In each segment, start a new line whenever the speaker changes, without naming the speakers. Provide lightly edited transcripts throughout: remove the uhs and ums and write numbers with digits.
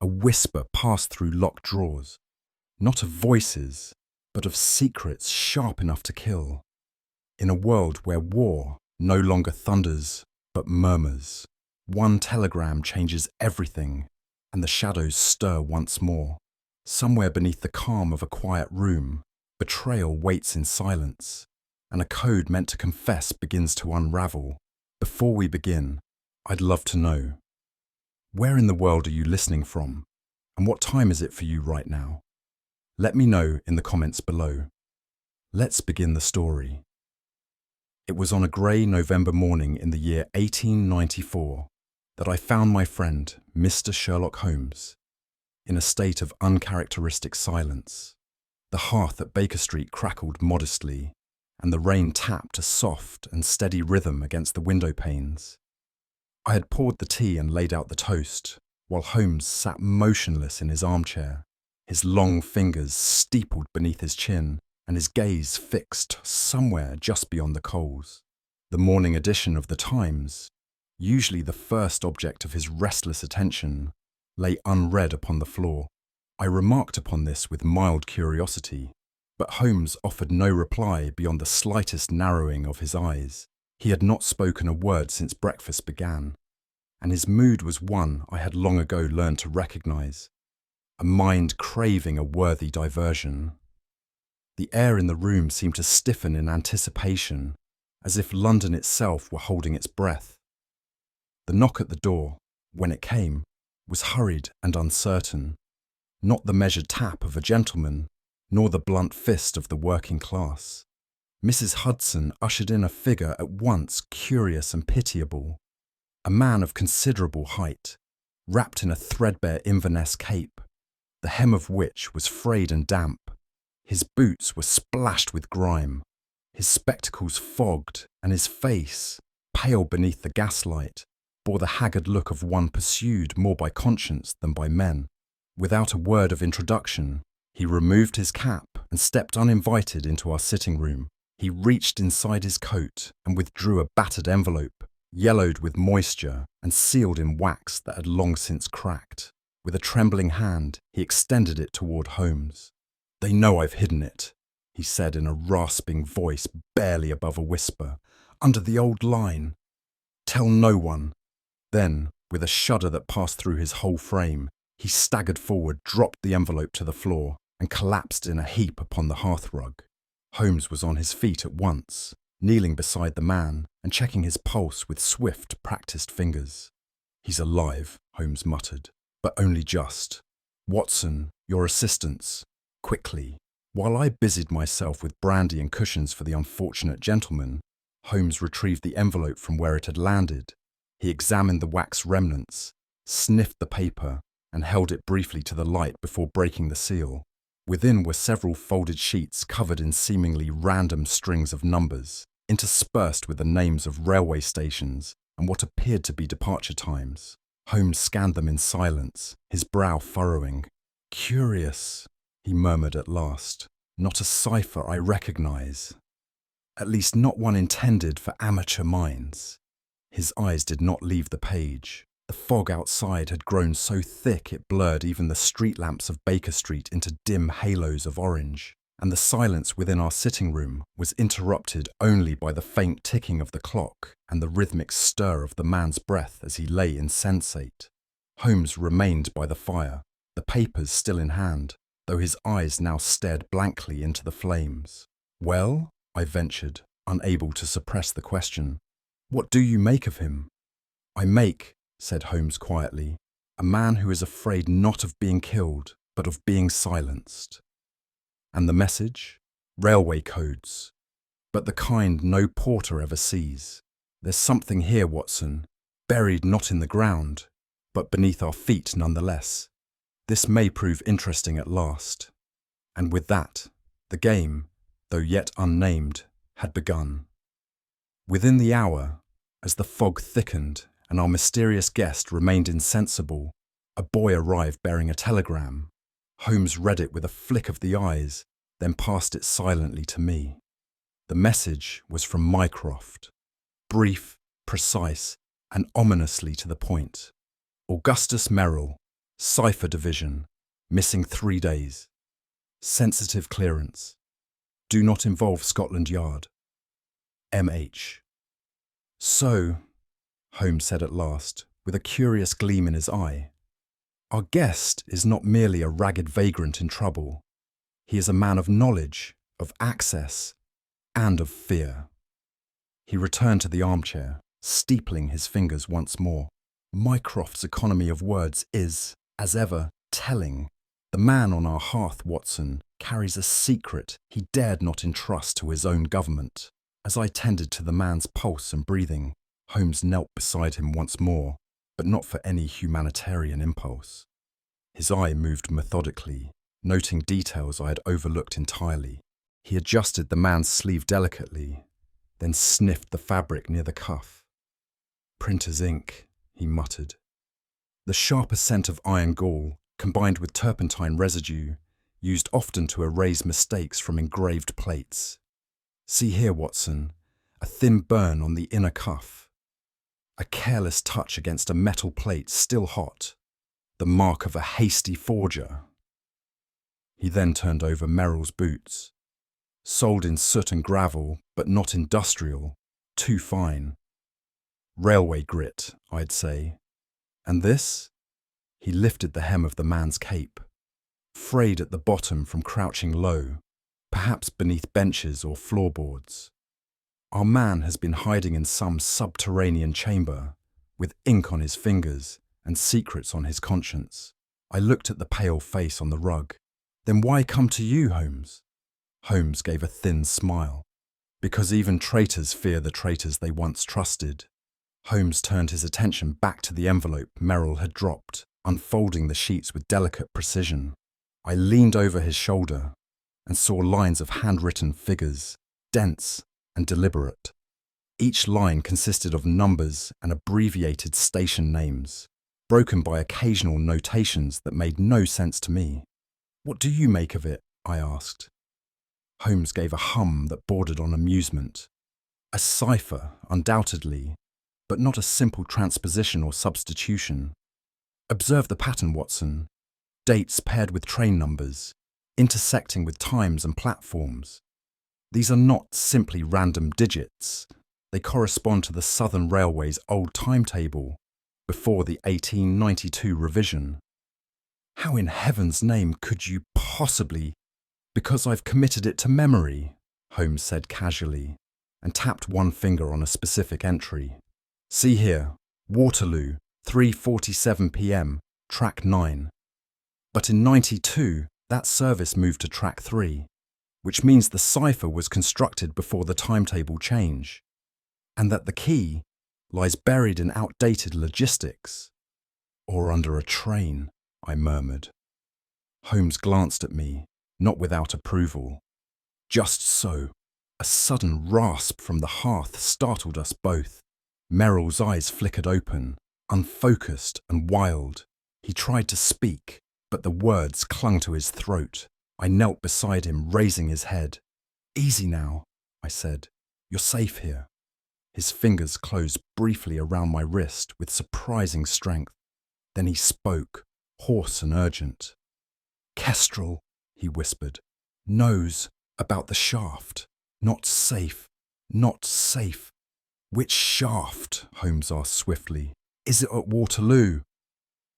A whisper passed through locked drawers, not of voices, but of secrets sharp enough to kill. In a world where war no longer thunders, but murmurs, one telegram changes everything, and the shadows stir once more. Somewhere beneath the calm of a quiet room, betrayal waits in silence, and a code meant to confess begins to unravel. Before we begin, I'd love to know, where in the world are you listening from, and what time is it for you right now? Let me know in the comments below. Let's begin the story. It was on a grey November morning in the year 1894 that I found my friend, Mr. Sherlock Holmes, in a state of uncharacteristic silence. The hearth at Baker Street crackled modestly, and the rain tapped a soft and steady rhythm against the window panes. I had poured the tea and laid out the toast, while Holmes sat motionless in his armchair, his long fingers steepled beneath his chin, and his gaze fixed somewhere just beyond the coals. The morning edition of the Times, usually the first object of his restless attention, lay unread upon the floor. I remarked upon this with mild curiosity, but Holmes offered no reply beyond the slightest narrowing of his eyes. He had not spoken a word since breakfast began, and his mood was one I had long ago learned to recognize, a mind craving a worthy diversion. The air in the room seemed to stiffen in anticipation, as if London itself were holding its breath. The knock at the door, when it came, was hurried and uncertain, not the measured tap of a gentleman, nor the blunt fist of the working class. Mrs. Hudson ushered in a figure at once curious and pitiable, a man of considerable height, wrapped in a threadbare Inverness cape, the hem of which was frayed and damp. His boots were splashed with grime, his spectacles fogged, and his face, pale beneath the gaslight, bore the haggard look of one pursued more by conscience than by men. Without a word of introduction, he removed his cap and stepped uninvited into our sitting room. He reached inside his coat and withdrew a battered envelope, yellowed with moisture and sealed in wax that had long since cracked. With a trembling hand, he extended it toward Holmes. "They know I've hidden it," he said in a rasping voice barely above a whisper, "under the old line. Tell no one." Then, with a shudder that passed through his whole frame, he staggered forward, dropped the envelope to the floor, and collapsed in a heap upon the hearthrug. Holmes was on his feet at once, kneeling beside the man and checking his pulse with swift, practiced fingers. "He's alive," Holmes muttered, "but only just. Watson, your assistants, quickly." While I busied myself with brandy and cushions for the unfortunate gentleman, Holmes retrieved the envelope from where it had landed. He examined the wax remnants, sniffed the paper, and held it briefly to the light before breaking the seal. Within were several folded sheets covered in seemingly random strings of numbers, interspersed with the names of railway stations and what appeared to be departure times. Holmes scanned them in silence, his brow furrowing. "Curious," he murmured at last. "Not a cipher I recognize. At least not one intended for amateur minds." His eyes did not leave the page. The fog outside had grown so thick it blurred even the street lamps of Baker Street into dim halos of orange, and the silence within our sitting room was interrupted only by the faint ticking of the clock and the rhythmic stir of the man's breath as he lay insensate. Holmes remained by the fire, the papers still in hand, though his eyes now stared blankly into the flames. "Well?" I ventured, unable to suppress the question. "What do you make of him?" "I make," said Holmes quietly, "a man who is afraid not of being killed, but of being silenced." "And the message?" "Railway codes, but the kind no porter ever sees. There's something here, Watson, buried not in the ground, but beneath our feet nonetheless. This may prove interesting at last." And with that, the game, though yet unnamed, had begun. Within the hour, as the fog thickened and our mysterious guest remained insensible, a boy arrived bearing a telegram. Holmes read it with a flick of the eyes, then passed it silently to me. The message was from Mycroft, brief, precise, and ominously to the point. "Augustus Merrill, Cipher Division. Missing 3 days. Sensitive clearance. Do not involve Scotland Yard. MH. So, Holmes said at last, with a curious gleam in his eye, our guest is not merely a ragged vagrant in trouble. He is a man of knowledge, of access, and of fear. He returned to the armchair, steepling his fingers once more. Mycroft's economy of words is, as ever, telling. The man on our hearth, Watson, carries a secret he dared not entrust to his own government. As I tended to the man's pulse and breathing, Holmes knelt beside him once more, but not for any humanitarian impulse. His eye moved methodically, noting details I had overlooked entirely. He adjusted the man's sleeve delicately, then sniffed the fabric near the cuff. Printer's ink, he muttered. The sharper scent of iron gall, combined with turpentine residue, used often to erase mistakes from engraved plates. See here, Watson, a thin burn on the inner cuff. A careless touch against a metal plate still hot. The mark of a hasty forger. He then turned over Merrill's boots. Soled in soot and gravel, but not industrial, too fine. Railway grit, I'd say. And this? He lifted the hem of the man's cape. Frayed at the bottom from crouching low, perhaps beneath benches or floorboards. Our man has been hiding in some subterranean chamber, with ink on his fingers and secrets on his conscience. I looked at the pale face on the rug. Then why come to you, Holmes? Holmes gave a thin smile. Because even traitors fear the traitors they once trusted. Holmes turned his attention back to the envelope Merrill had dropped, unfolding the sheets with delicate precision. I leaned over his shoulder and saw lines of handwritten figures, dense and deliberate. Each line consisted of numbers and abbreviated station names, broken by occasional notations that made no sense to me. What do you make of it? I asked. Holmes gave a hum that bordered on amusement. A cipher, undoubtedly, but not a simple transposition or substitution. Observe the pattern, Watson. Dates paired with train numbers, intersecting with times and platforms. These are not simply random digits. They correspond to the Southern Railway's old timetable, before the 1892 revision. How in heaven's name could you possibly? Because I've committed it to memory, Holmes said casually, and tapped one finger on a specific entry. See here, Waterloo, 3:47 p.m, track 9. But in 92, that service moved to track 3, which means the cipher was constructed before the timetable change, and that the key lies buried in outdated logistics. Or under a train, I murmured. Holmes glanced at me, not without approval. Just so. A sudden rasp from the hearth startled us both. Merrill's eyes flickered open, unfocused and wild. He tried to speak, but the words clung to his throat. I knelt beside him, raising his head. Easy now, I said. You're safe here. His fingers closed briefly around my wrist with surprising strength. Then he spoke, hoarse and urgent. Kestrel, he whispered, knows about the shaft. Not safe. Not safe. Which shaft? Holmes asked swiftly. Is it at Waterloo?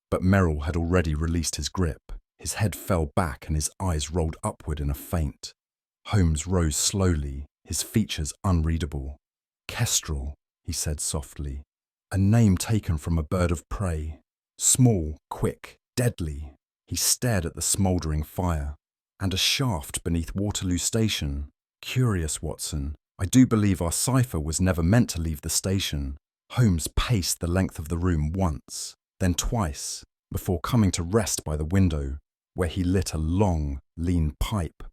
But Merrill had already released his grip. His head fell back and his eyes rolled upward in a feint. Holmes rose slowly, his features unreadable. Kestrel, he said softly. A name taken from a bird of prey. Small, quick, deadly. He stared at the smouldering fire. And a shaft beneath Waterloo Station. Curious, Watson. I do believe our cipher was never meant to leave the station. Holmes paced the length of the room once, then twice, before coming to rest by the window, where he lit a long, lean pipe.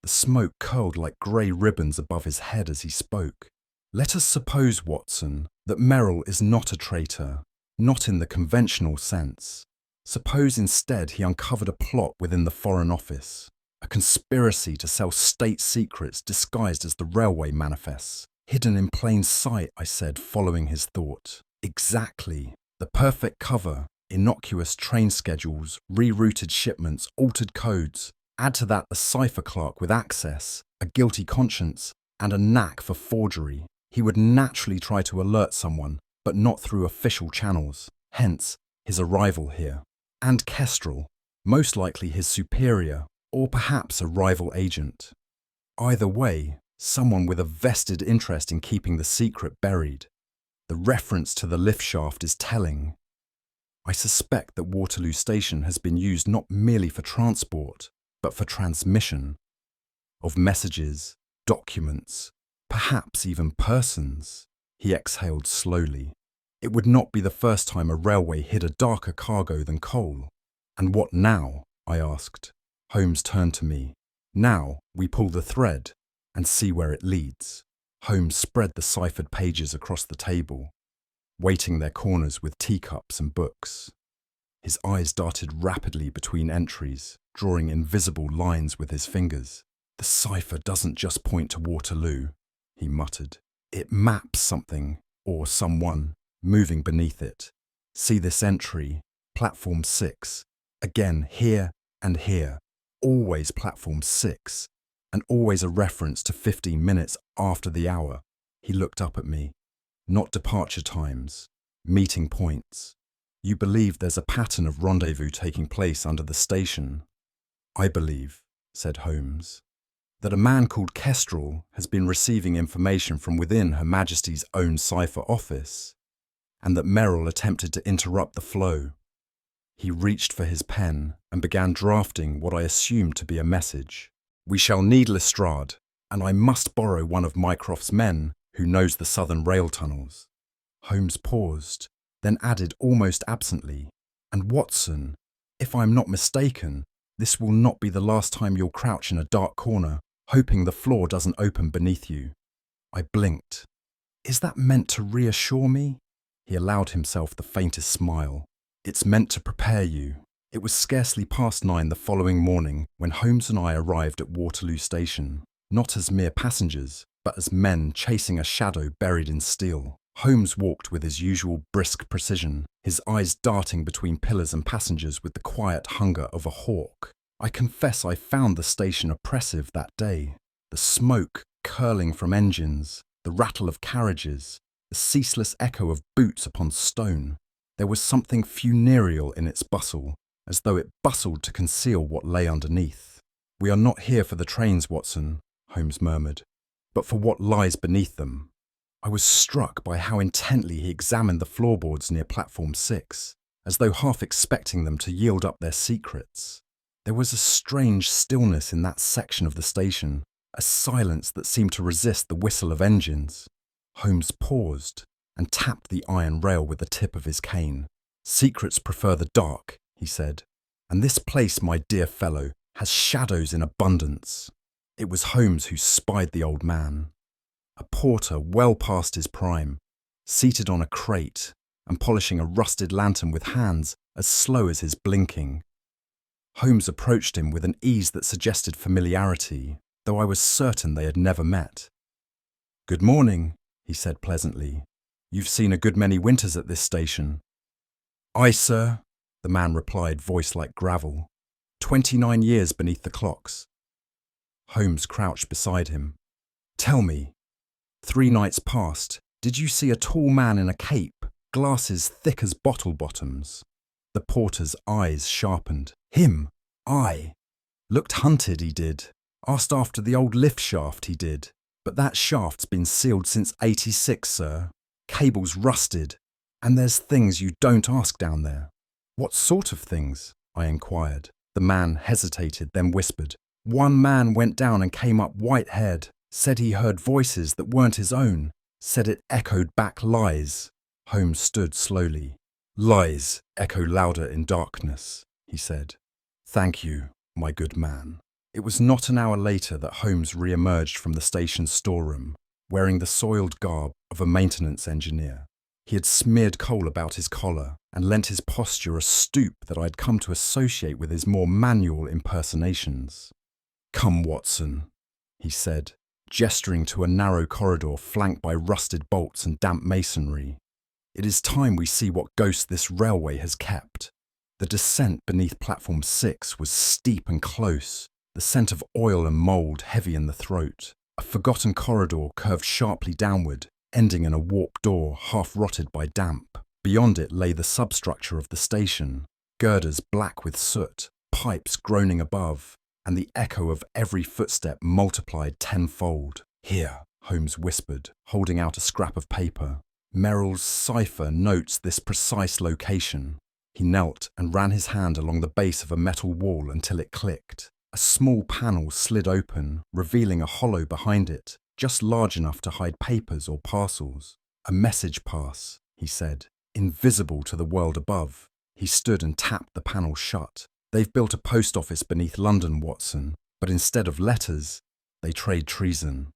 The smoke curled like grey ribbons above his head as he spoke. Let us suppose, Watson, that Merrill is not a traitor, not in the conventional sense. Suppose instead he uncovered a plot within the Foreign Office, a conspiracy to sell state secrets disguised as the railway manifests. Hidden in plain sight, I said, following his thought. Exactly. The perfect cover, innocuous train schedules, rerouted shipments, altered codes. Add to that a cipher clerk with access, a guilty conscience, and a knack for forgery. He would naturally try to alert someone, but not through official channels, hence his arrival here. And Kestrel, most likely his superior, or perhaps a rival agent. Either way, someone with a vested interest in keeping the secret buried. The reference to the lift shaft is telling. I suspect that Waterloo Station has been used not merely for transport, but for transmission of messages, documents, perhaps even persons. He exhaled slowly. It would not be the first time a railway hid a darker cargo than coal. And what now? I asked. Holmes turned to me. Now we pull the thread and see where it leads. Holmes spread the ciphered pages across the table, weighting their corners with teacups and books. His eyes darted rapidly between entries, drawing invisible lines with his fingers. The cipher doesn't just point to Waterloo, he muttered. It maps something, or someone, moving beneath it. See this entry, platform 6. Again, here and here. Always platform 6, and always a reference to 15 minutes after the hour. He looked up at me. Not departure times, meeting points. You believe there's a pattern of rendezvous taking place under the station? I believe, said Holmes, that a man called Kestrel has been receiving information from within Her Majesty's own cipher office, and that Merrill attempted to interrupt the flow. He reached for his pen and began drafting what I assumed to be a message. We shall need Lestrade, and I must borrow one of Mycroft's men who knows the southern rail tunnels. Holmes paused, then added almost absently, and Watson, if I'm not mistaken, this will not be the last time you'll crouch in a dark corner, hoping the floor doesn't open beneath you. I blinked. Is that meant to reassure me? He allowed himself the faintest smile. It's meant to prepare you. It was scarcely past 9 the following morning when Holmes and I arrived at Waterloo Station, not as mere passengers, but as men chasing a shadow buried in steel. Holmes walked with his usual brisk precision, his eyes darting between pillars and passengers with the quiet hunger of a hawk. I confess I found the station oppressive that day. The smoke curling from engines, the rattle of carriages, the ceaseless echo of boots upon stone. There was something funereal in its bustle, as though it bustled to conceal what lay underneath. We are not here for the trains, Watson, Holmes murmured, but for what lies beneath them. I was struck by how intently he examined the floorboards near platform 6, as though half expecting them to yield up their secrets. There was a strange stillness in that section of the station, a silence that seemed to resist the whistle of engines. Holmes paused and tapped the iron rail with the tip of his cane. Secrets prefer the dark, he said, and this place, my dear fellow, has shadows in abundance. It was Holmes who spied the old man. A porter well past his prime, seated on a crate and polishing a rusted lantern with hands as slow as his blinking. Holmes approached him with an ease that suggested familiarity, though I was certain they had never met. "Good morning," he said pleasantly. "You've seen a good many winters at this station." "Aye, sir," the man replied, voice like gravel. 29 years beneath the clocks." Holmes crouched beside him. "Tell me, 3 nights past, did you see a tall man in a cape, glasses thick as bottle bottoms?" The porter's eyes sharpened. "Him? Aye. Looked hunted, he did. Asked after the old lift shaft, he did. But that shaft's been sealed since '86, sir. Cable's rusted, and there's things you don't ask down there." "What sort of things?" I inquired. The man hesitated, then whispered. "One man went down and came up white-haired, said he heard voices that weren't his own, said it echoed back lies." Holmes stood slowly. "Lies echo louder in darkness," he said. "Thank you, my good man." It was not an hour later that Holmes re-emerged from the station's storeroom, wearing the soiled garb of a maintenance engineer. He had smeared coal about his collar and lent his posture a stoop that I had come to associate with his more manual impersonations. "Come, Watson," he said, gesturing to a narrow corridor flanked by rusted bolts and damp masonry. It is time we see what ghost this railway has kept. The descent beneath platform 6 was steep and close, the scent of oil and mould heavy in the throat. A forgotten corridor curved sharply downward, ending in a warped door half rotted by damp. Beyond it lay the substructure of the station, girders black with soot, pipes groaning above, and the echo of every footstep multiplied tenfold. "Here," Holmes whispered, holding out a scrap of paper. "Merrill's cipher notes this precise location." He knelt and ran his hand along the base of a metal wall until it clicked. A small panel slid open, revealing a hollow behind it, just large enough to hide papers or parcels. "A message pass," he said, invisible to the world above. He stood and tapped the panel shut. "They've built a post office beneath London, Watson, but instead of letters, they trade treason."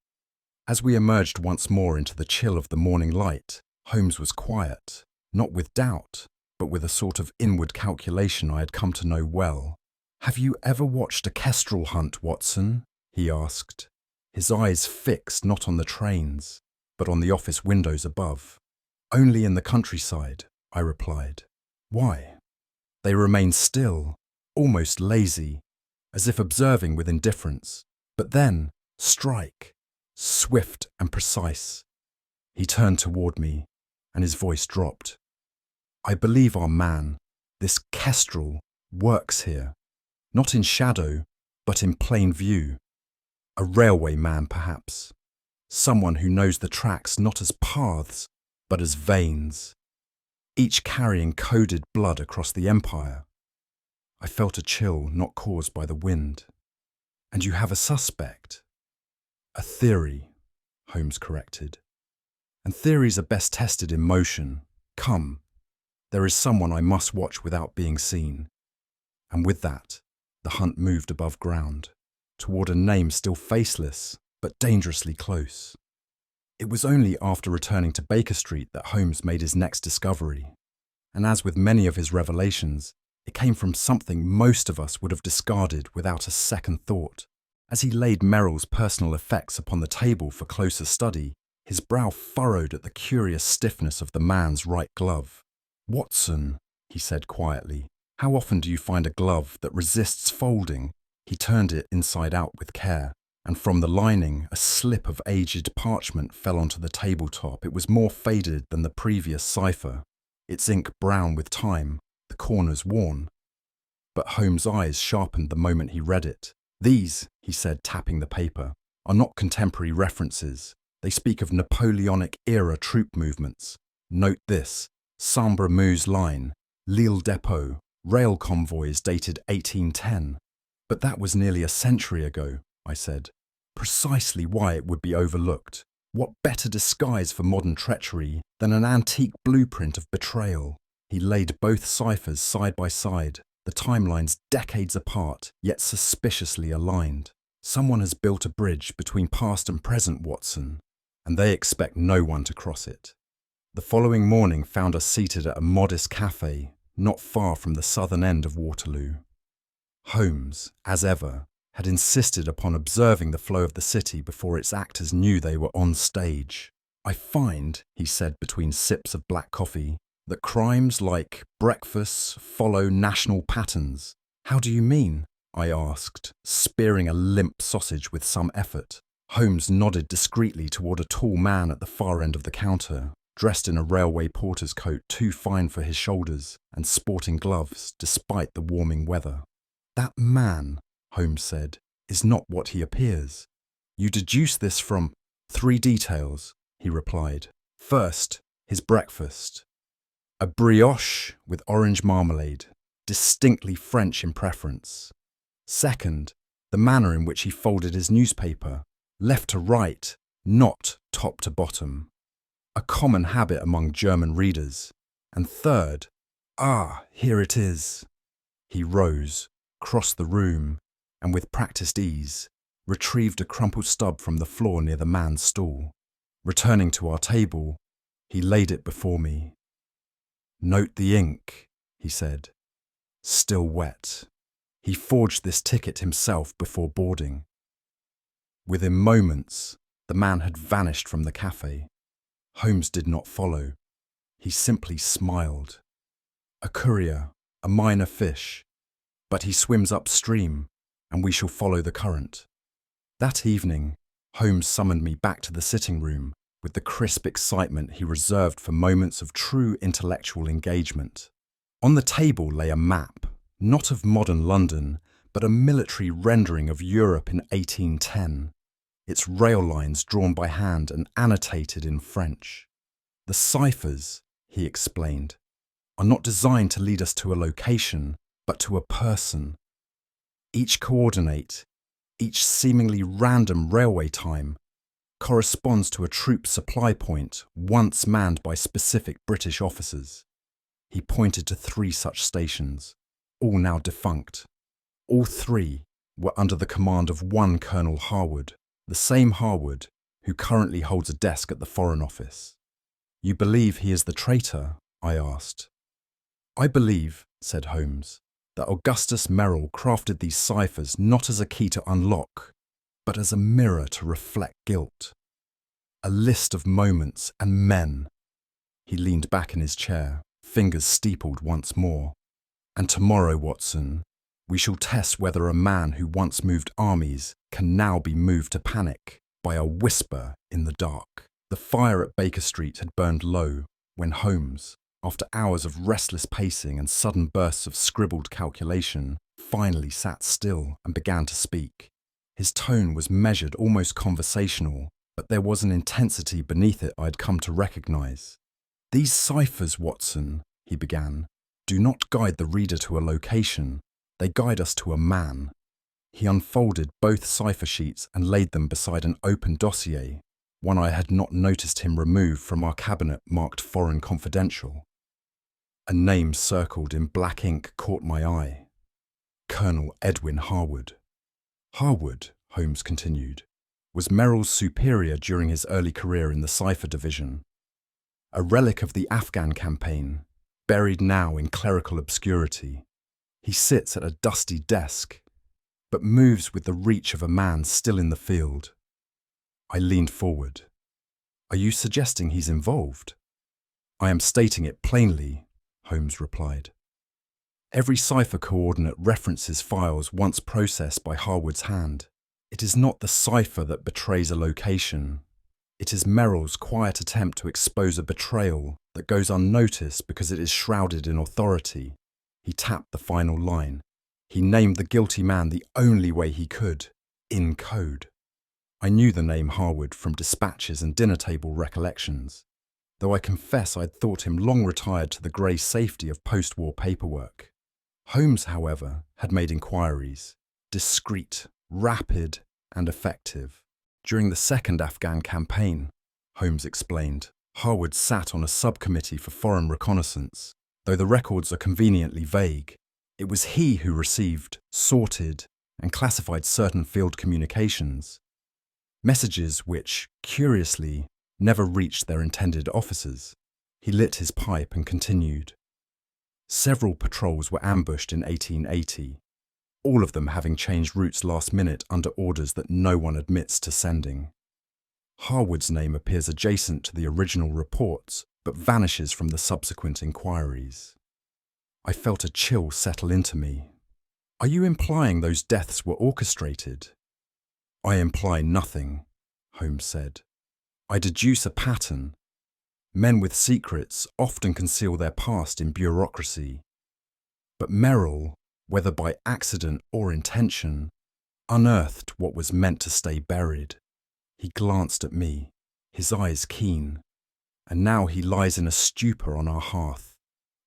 As we emerged once more into the chill of the morning light, Holmes was quiet, not with doubt, but with a sort of inward calculation I had come to know well. "Have you ever watched a kestrel hunt, Watson?" he asked, his eyes fixed not on the trains, but on the office windows above. "Only in the countryside," I replied. "Why?" "They remain still, almost lazy, as if observing with indifference. But then, strike, swift and precise." He turned toward me, and his voice dropped. "I believe our man, this kestrel, works here. Not in shadow, but in plain view. A railway man, perhaps. Someone who knows the tracks not as paths, but as veins, each carrying coded blood across the empire." I felt a chill not caused by the wind. "And you have a suspect?" "A theory," Holmes corrected. "And theories are best tested in motion. Come, there is someone I must watch without being seen." And with that, the hunt moved above ground, toward a name still faceless, but dangerously close. It was only after returning to Baker Street that Holmes made his next discovery. And as with many of his revelations, it came from something most of us would have discarded without a second thought. As he laid Merrill's personal effects upon the table for closer study, his brow furrowed at the curious stiffness of the man's right glove. "Watson," he said quietly, "how often do you find a glove that resists folding?" He turned it inside out with care, and from the lining a slip of aged parchment fell onto the tabletop. It was more faded than the previous cipher, its ink brown with time, the corners worn. But Holmes' eyes sharpened the moment he read it. "These," he said, tapping the paper, "are not contemporary references. They speak of Napoleonic-era troop movements. Note this: Sambre Meuse Line, Lille Depot, rail convoys dated 1810. "But that was nearly a century ago," I said. "Precisely why it would be overlooked. What better disguise for modern treachery than an antique blueprint of betrayal?" He laid both ciphers side by side, the timelines decades apart, yet suspiciously aligned. "Someone has built a bridge between past and present, Watson, and they expect no one to cross it." The following morning found us seated at a modest cafe, not far from the southern end of Waterloo. Holmes, as ever, had insisted upon observing the flow of the city before its actors knew they were on stage. "I find," he said between sips of black coffee, "that crimes like breakfasts follow national patterns." "How do you mean?" I asked, spearing a limp sausage with some effort. Holmes nodded discreetly toward a tall man at the far end of the counter, dressed in a railway porter's coat too fine for his shoulders and sporting gloves despite the warming weather. "That man," Holmes said, "is not what he appears." "You deduce this from—" "Three details," he replied. "First, his breakfast. A brioche with orange marmalade, distinctly French in preference. Second, the manner in which he folded his newspaper, left to right, not top to bottom. A common habit among German readers. And third, here it is." He rose, crossed the room, and with practiced ease, retrieved a crumpled stub from the floor near the man's stool. Returning to our table, he laid it before me. "Note the ink," he said. "Still wet. He forged this ticket himself before boarding." Within moments, the man had vanished from the cafe. Holmes did not follow. He simply smiled. A courier, a minor fish, but he swims upstream, and we shall follow the current. That evening, Holmes summoned me back to the sitting room with the crisp excitement he reserved for moments of true intellectual engagement. On the table lay a map, not of modern London, but a military rendering of Europe in 1810, its rail lines drawn by hand and annotated in French. The ciphers, he explained, are not designed to lead us to a location, but to a person. Each coordinate, each seemingly random railway time, corresponds to a troop supply point once manned by specific British officers. He pointed to 3 such stations, all now defunct. All 3 were under the command of one Colonel Harwood, the same Harwood who currently holds a desk at the Foreign Office. You believe he is the traitor? I asked. I believe, said Holmes, that Augustus Merrill crafted these ciphers not as a key to unlock, but as a mirror to reflect guilt. A list of moments and men. He leaned back in his chair, fingers steepled once more. And tomorrow, Watson, we shall test whether a man who once moved armies can now be moved to panic by a whisper in the dark. The fire at Baker Street had burned low when Holmes, after hours of restless pacing and sudden bursts of scribbled calculation, finally sat still and began to speak. His tone was measured, almost conversational, but there was an intensity beneath it I had come to recognize. These ciphers, Watson, he began, do not guide the reader to a location, they guide us to a man. He unfolded both cipher sheets and laid them beside an open dossier, one I had not noticed him remove from our cabinet marked Foreign Confidential. A name circled in black ink caught my eye. Colonel Edwin Harwood. Harwood, Holmes continued, was Merrill's superior during his early career in the Cipher Division. A relic of the Afghan campaign, buried now in clerical obscurity. He sits at a dusty desk, but moves with the reach of a man still in the field. I leaned forward. Are you suggesting he's involved? I am stating it plainly, Holmes replied. Every cipher coordinate references files once processed by Harwood's hand. It is not the cipher that betrays a location. It is Merrill's quiet attempt to expose a betrayal that goes unnoticed because it is shrouded in authority. He tapped the final line. He named the guilty man the only way he could, in code. I knew the name Harwood from dispatches and dinner table recollections, though I confess I'd thought him long retired to the grey safety of post-war paperwork. Holmes, however, had made inquiries, discreet, rapid, and effective. During the second Afghan campaign, Holmes explained, Harwood sat on a subcommittee for foreign reconnaissance. Though the records are conveniently vague, it was he who received, sorted, and classified certain field communications. Messages which, curiously, never reached their intended officers. He lit his pipe and continued. Several patrols were ambushed in 1880, all of them having changed routes last minute under orders that no one admits to sending. Harwood's name appears adjacent to the original reports, but vanishes from the subsequent inquiries. I felt a chill settle into me. Are you implying those deaths were orchestrated? I imply nothing, Holmes said. I deduce a pattern. Men with secrets often conceal their past in bureaucracy. But Merrill, whether by accident or intention, unearthed what was meant to stay buried. He glanced at me, his eyes keen, and now he lies in a stupor on our hearth,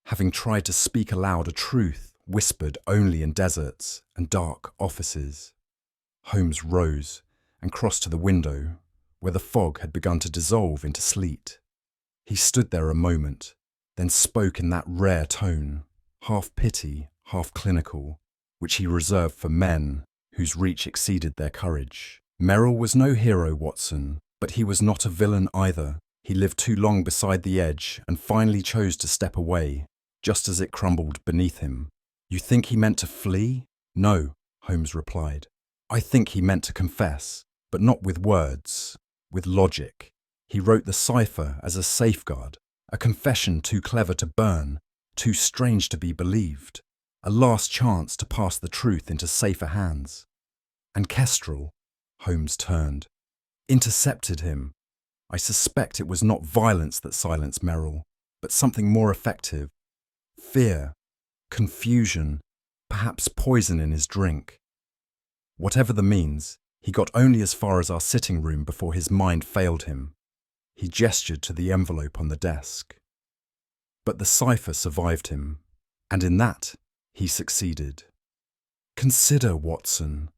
having tried to speak aloud a truth whispered only in deserts and dark offices. Holmes rose and crossed to the window, where the fog had begun to dissolve into sleet. He stood there a moment, then spoke in that rare tone, half pity, half clinical, which he reserved for men whose reach exceeded their courage. Merrill was no hero, Watson, but he was not a villain either. He lived too long beside the edge and finally chose to step away, just as it crumbled beneath him. You think he meant to flee? No, Holmes replied. I think he meant to confess, but not with words, with logic. He wrote the cipher as a safeguard, A confession too clever to burn, too strange to be believed. A last chance to pass the truth into safer hands. And Kestrel, Holmes turned, intercepted him. I suspect it was not violence that silenced Merrill, but something more effective. Fear, confusion, perhaps poison in his drink. Whatever the means, he got only as far as our sitting room before his mind failed him. He gestured to the envelope on the desk. But the cipher survived him, and in that he succeeded. "Consider, Watson,"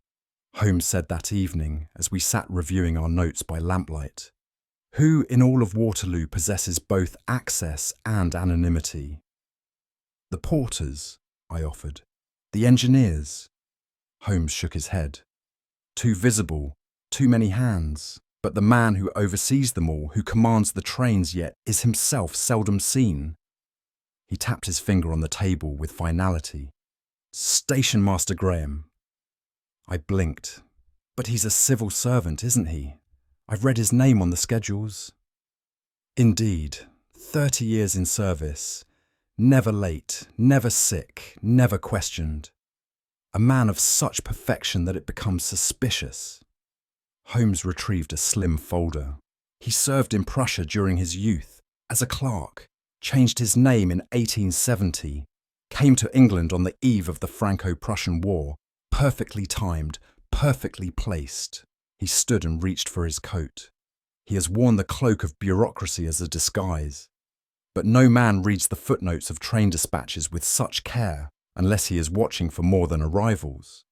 Holmes said that evening as we sat reviewing our notes by lamplight. "Who in all of Waterloo possesses both access and anonymity?" "The porters," I offered. "The engineers." Holmes shook his head. "Too visible, too many hands. But the man who oversees them all, who commands the trains yet is himself seldom seen." He tapped his finger on the table with finality. "Station Master Graham." I blinked. "But he's a civil servant, isn't he? I've read his name on the schedules." "Indeed, 30 years in service. Never late, never sick, never questioned. A man of such perfection that it becomes suspicious." Holmes retrieved a slim folder. "He served in Prussia during his youth, as a clerk, changed his name in 1870, came to England on the eve of the Franco-Prussian War, perfectly timed, perfectly placed." He stood and reached for his coat. "He has worn the cloak of bureaucracy as a disguise. But no man reads the footnotes of train dispatches with such care unless he is watching for more than arrivals."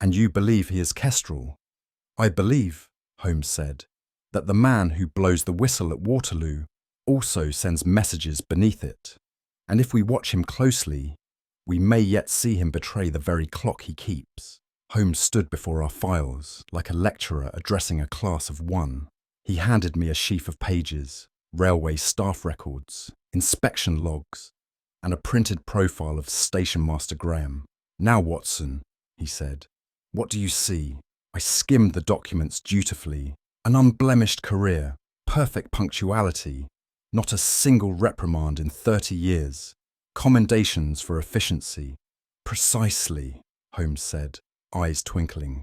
"And you believe he is Kestrel?" "I believe," Holmes said, "that the man who blows the whistle at Waterloo also sends messages beneath it. And if we watch him closely, we may yet see him betray the very clock he keeps." Holmes stood before our files, like a lecturer addressing a class of one. He handed me a sheaf of pages, railway staff records, inspection logs, and a printed profile of Station Master Graham. "Now, Watson," he said, "what do you see?" I skimmed the documents dutifully. An unblemished career, perfect punctuality, not a single reprimand in 30 years, commendations for efficiency. "Precisely," Holmes said, eyes twinkling.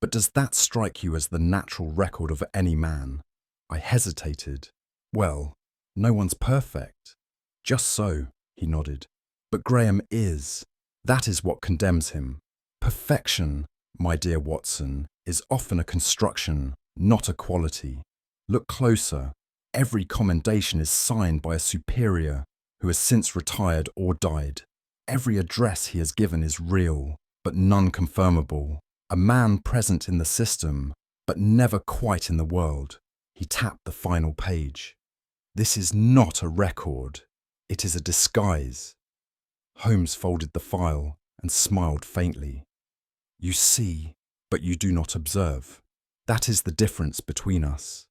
"But does that strike you as the natural record of any man?" I hesitated. "Well, no one's perfect." "Just so," he nodded. "But Graham is. That is what condemns him. Perfection, my dear Watson, is often a construction, not a quality. Look closer. Every commendation is signed by a superior who has since retired or died. Every address he has given is real, but none confirmable. A man present in the system, but never quite in the world." He tapped the final page. "This is not a record. It is a disguise." Holmes folded the file and smiled faintly. "You see, but you do not observe. That is the difference between us."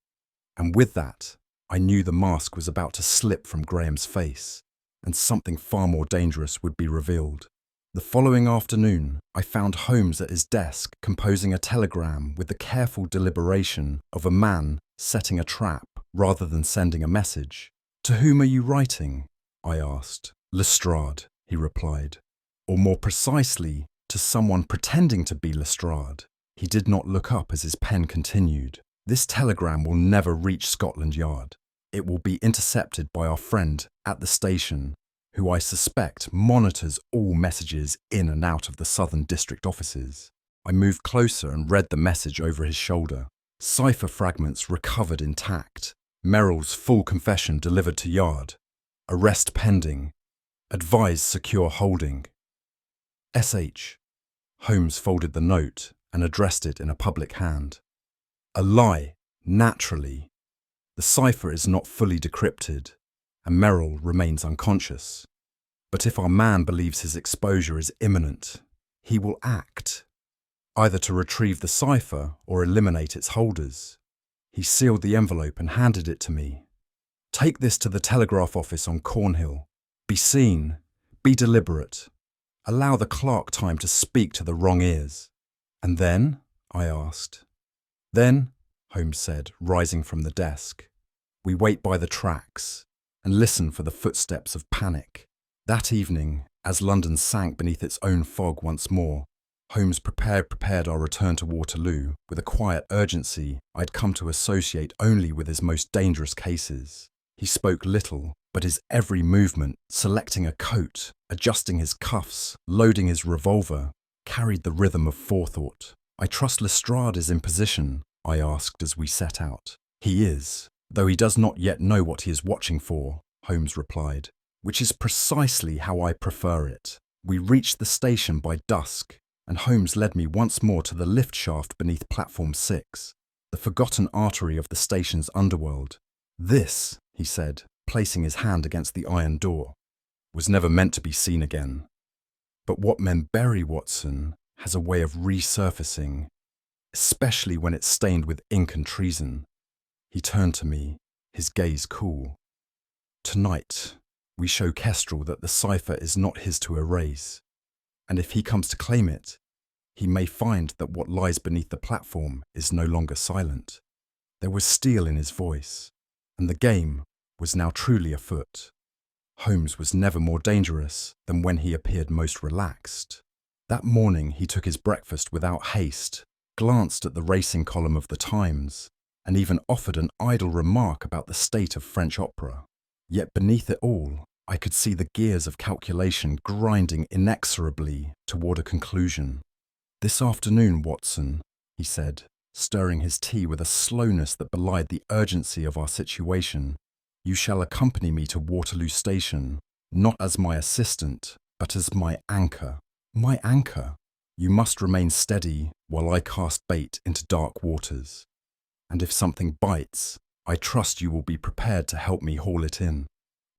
And with that, I knew the mask was about to slip from Graham's face, and something far more dangerous would be revealed. The following afternoon, I found Holmes at his desk composing a telegram with the careful deliberation of a man setting a trap rather than sending a message. "To whom are you writing?" I asked. "Lestrade," he replied. "Or more precisely, to someone pretending to be Lestrade." He did not look up as his pen continued. "This telegram will never reach Scotland Yard. It will be intercepted by our friend at the station, who I suspect monitors all messages in and out of the Southern District offices." I moved closer and read the message over his shoulder. Cipher fragments recovered intact. Merrill's full confession delivered to Yard. Arrest pending. Advise secure holding. S.H. Holmes folded the note and addressed it in a public hand. "A lie, naturally. The cipher is not fully decrypted, and Merrill remains unconscious. But if our man believes his exposure is imminent, he will act, either to retrieve the cipher or eliminate its holders." He sealed the envelope and handed it to me. "Take this to the telegraph office on Cornhill. Be seen, be deliberate. Allow the clerk time to speak to the wrong ears." "And then?" I asked. "Then," Holmes said, rising from the desk, "we wait by the tracks. and listen for the footsteps of panic. That evening, as London sank beneath its own fog once more, Holmes prepared our return to Waterloo with a quiet urgency I'd come to associate only with his most dangerous cases. He spoke little, but his every movement, selecting a coat, adjusting his cuffs, loading his revolver, carried the rhythm of forethought. "I trust Lestrade is in position?" I asked as we set out. "He is, though he does not yet know what he is watching for," Holmes replied, "which is precisely how I prefer it." We reached the station by dusk, and Holmes led me once more to the lift shaft beneath platform 6, the forgotten artery of the station's underworld. "This," he said, placing his hand against the iron door, "was never meant to be seen again. But what men bury, Watson, has a way of resurfacing, especially when it's stained with ink and treason." He turned to me, his gaze cool. "Tonight, we show Kestrel that the cipher is not his to erase, and if he comes to claim it, he may find that what lies beneath the platform is no longer silent." There was steel in his voice, and the game was now truly afoot. Holmes was never more dangerous than when he appeared most relaxed. That morning he took his breakfast without haste, glanced at the racing column of the Times, and even offered an idle remark about the state of French opera. Yet beneath it all, I could see the gears of calculation grinding inexorably toward a conclusion. "This afternoon, Watson," he said, stirring his tea with a slowness that belied the urgency of our situation, "you shall accompany me to Waterloo Station, not as my assistant, but as my anchor." "My anchor? You must remain steady while I cast bait into dark waters. And if something bites, I trust you will be prepared to help me haul it in."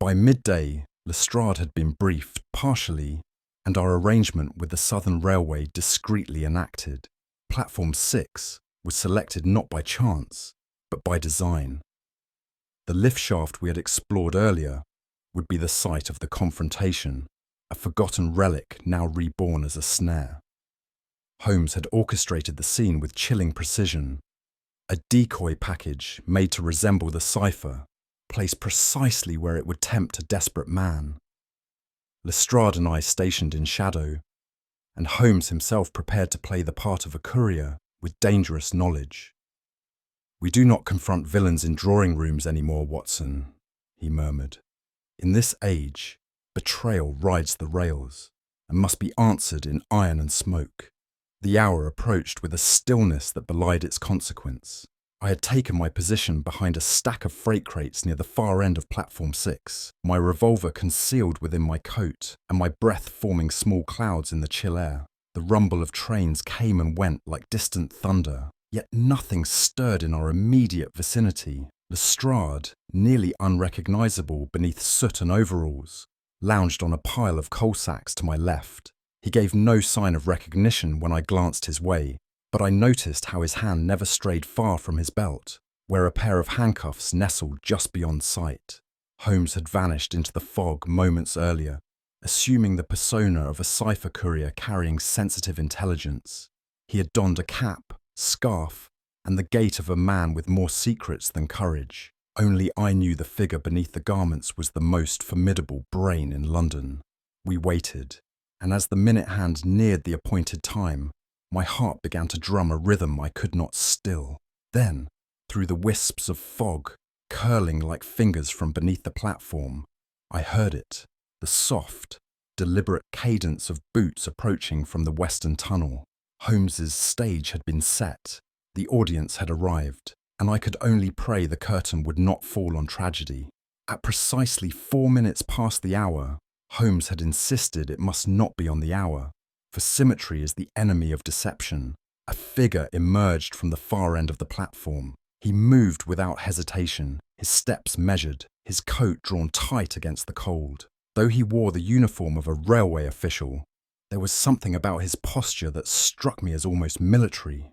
By midday, Lestrade had been briefed partially, and our arrangement with the Southern Railway discreetly enacted. Platform 6 was selected not by chance, but by design. The lift shaft we had explored earlier would be the site of the confrontation, a forgotten relic now reborn as a snare. Holmes had orchestrated the scene with chilling precision. A decoy package made to resemble the cipher, placed precisely where it would tempt a desperate man. Lestrade and I stationed in shadow, and Holmes himself prepared to play the part of a courier with dangerous knowledge. "We do not confront villains in drawing rooms anymore, Watson," he murmured. "In this age, betrayal rides the rails and must be answered in iron and smoke." The hour approached with a stillness that belied its consequence. I had taken my position behind a stack of freight crates near the far end of platform 6, my revolver concealed within my coat and my breath forming small clouds in the chill air. The rumble of trains came and went like distant thunder, yet nothing stirred in our immediate vicinity. Lestrade, nearly unrecognizable beneath soot and overalls, lounged on a pile of coal sacks to my left. He gave no sign of recognition when I glanced his way, but I noticed how his hand never strayed far from his belt, where a pair of handcuffs nestled just beyond sight. Holmes had vanished into the fog moments earlier, assuming the persona of a cipher courier carrying sensitive intelligence. He had donned a cap, scarf, and the gait of a man with more secrets than courage. Only I knew the figure beneath the garments was the most formidable brain in London. We waited, and as the minute hand neared the appointed time, my heart began to drum a rhythm I could not still. Then, through the wisps of fog, curling like fingers from beneath the platform, I heard it, the soft, deliberate cadence of boots approaching from the western tunnel. Holmes's stage had been set, the audience had arrived, and I could only pray the curtain would not fall on tragedy. At precisely 4 minutes past the hour, Holmes had insisted it must not be on the hour, for symmetry is the enemy of deception. A figure emerged from the far end of the platform. He moved without hesitation, his steps measured, his coat drawn tight against the cold. Though he wore the uniform of a railway official, there was something about his posture that struck me as almost military.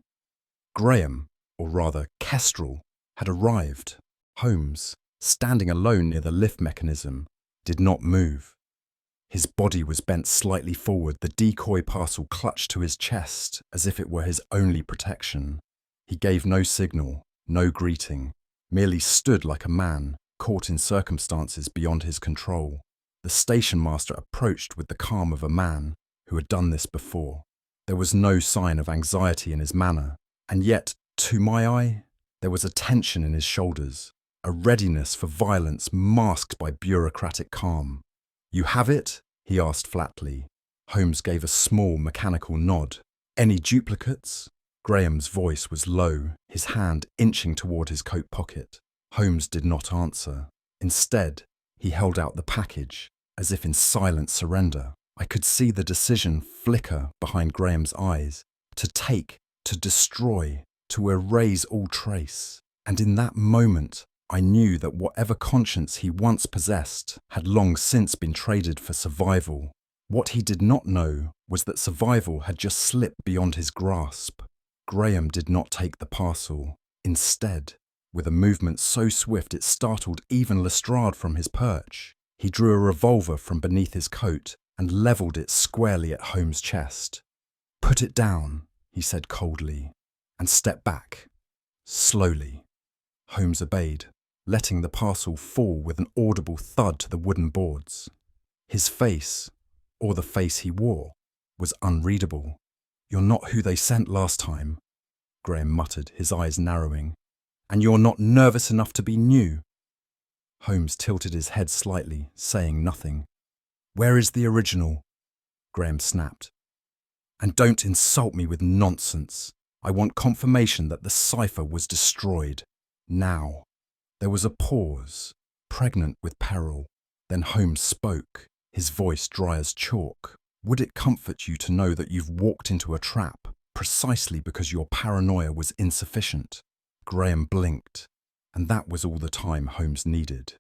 Graham, or rather Kestrel, had arrived. Holmes, standing alone near the lift mechanism, did not move. His body was bent slightly forward, the decoy parcel clutched to his chest as if it were his only protection. He gave no signal, no greeting, merely stood like a man, caught in circumstances beyond his control. The station master approached with the calm of a man who had done this before. There was no sign of anxiety in his manner, and yet, to my eye, there was a tension in his shoulders, a readiness for violence masked by bureaucratic calm. "You have it?" he asked flatly. Holmes gave a small mechanical nod. "Any duplicates?" Graham's voice was low, his hand inching toward his coat pocket. Holmes did not answer. Instead, he held out the package, as if in silent surrender. I could see the decision flicker behind Graham's eyes. To take, to destroy, to erase all trace. And in that moment, I knew that whatever conscience he once possessed had long since been traded for survival. What he did not know was that survival had just slipped beyond his grasp. Graham did not take the parcel. Instead, with a movement so swift it startled even Lestrade from his perch, he drew a revolver from beneath his coat and levelled it squarely at Holmes' chest. "Put it down," he said coldly, "and step back." Slowly. Holmes obeyed, letting the parcel fall with an audible thud to the wooden boards. His face, or the face he wore, was unreadable. "You're not who they sent last time," Graham muttered, his eyes narrowing. "And you're not nervous enough to be new." Holmes tilted his head slightly, saying nothing. "Where is the original?" Graham snapped. "And don't insult me with nonsense. I want confirmation that the cipher was destroyed. Now." There was a pause, pregnant with peril. Then Holmes spoke, his voice dry as chalk. "Would it comfort you to know that you've walked into a trap, precisely because your paranoia was insufficient?" Graham blinked, and that was all the time Holmes needed.